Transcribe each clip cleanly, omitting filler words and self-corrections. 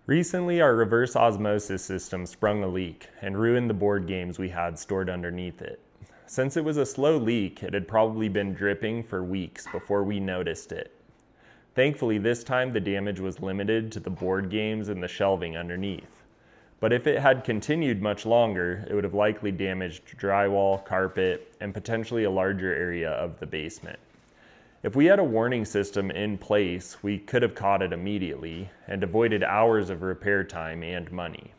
Recently, our reverse osmosis system sprung a leak and ruined the board games we had stored underneath it. Since it was a slow leak, it had probably been dripping for weeks before we noticed it. Thankfully, this time the damage was limited to the board games and the shelving underneath. But if it had continued much longer, it would have likely damaged drywall, carpet, and potentially a larger area of the basement. If we had a warning system in place, we could have caught it immediately and avoided hours of repair time and money.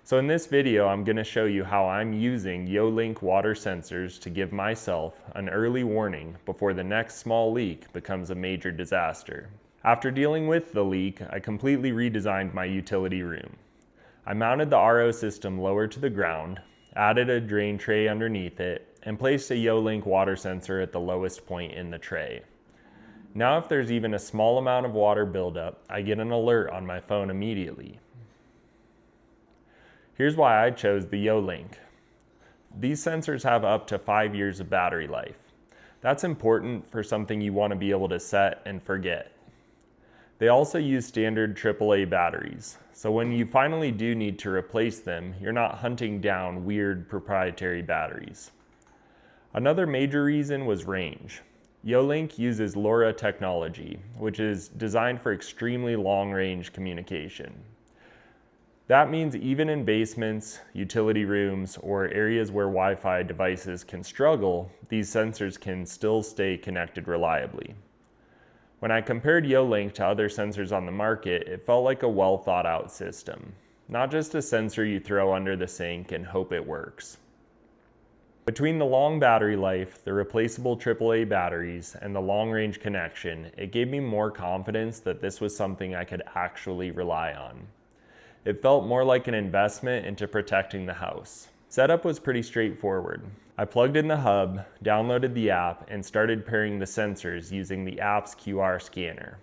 So in this video, I'm going to show you how I'm using YoLink water sensors to give myself an early warning before the next small leak becomes a major disaster. After dealing with the leak, I completely redesigned my utility room. I mounted the RO system lower to the ground, added a drain tray underneath it, and placed a YoLink water sensor at the lowest point in the tray. Now if there's even a small amount of water buildup, I get an alert on my phone immediately. Here's why I chose the YoLink. These sensors have up to 5 years of battery life. That's important for something you want to be able to set and forget. They also use standard AAA batteries, so when you finally do need to replace them, you're not hunting down weird proprietary batteries. Another major reason was range. YoLink uses LoRa technology, which is designed for extremely long-range communication. That means even in basements, utility rooms, or areas where Wi-Fi devices can struggle, these sensors can still stay connected reliably. When I compared YoLink to other sensors on the market, it felt like a well-thought-out system, not just a sensor you throw under the sink and hope it works. Between the long battery life, the replaceable AAA batteries, and the long-range connection, it gave me more confidence that this was something I could actually rely on. It felt more like an investment into protecting the house. Setup was pretty straightforward. I plugged in the hub, downloaded the app, and started pairing the sensors using the app's QR scanner.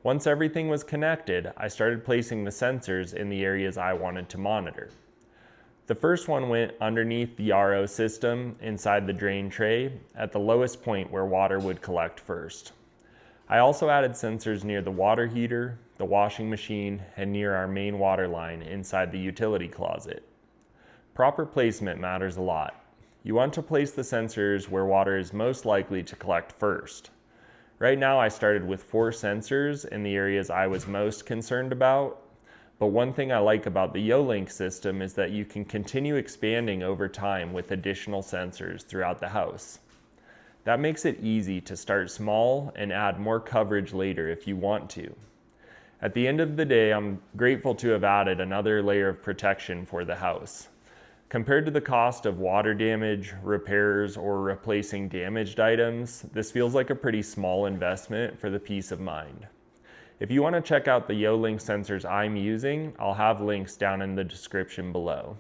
Once everything was connected, I started placing the sensors in the areas I wanted to monitor. The first one went underneath the RO system inside the drain tray at the lowest point where water would collect first. I also added sensors near the water heater, the washing machine, and near our main water line inside the utility closet. Proper placement matters a lot. You want to place the sensors where water is most likely to collect first. Right now I started with 4 sensors in the areas I was most concerned about. But one thing I like about the YoLink system is that you can continue expanding over time with additional sensors throughout the house. That makes it easy to start small and add more coverage later if you want to. At the end of the day, I'm grateful to have added another layer of protection for the house. Compared to the cost of water damage, repairs, or replacing damaged items, this feels like a pretty small investment for the peace of mind. If you want to check out the YoLink sensors I'm using, I'll have links down in the description below.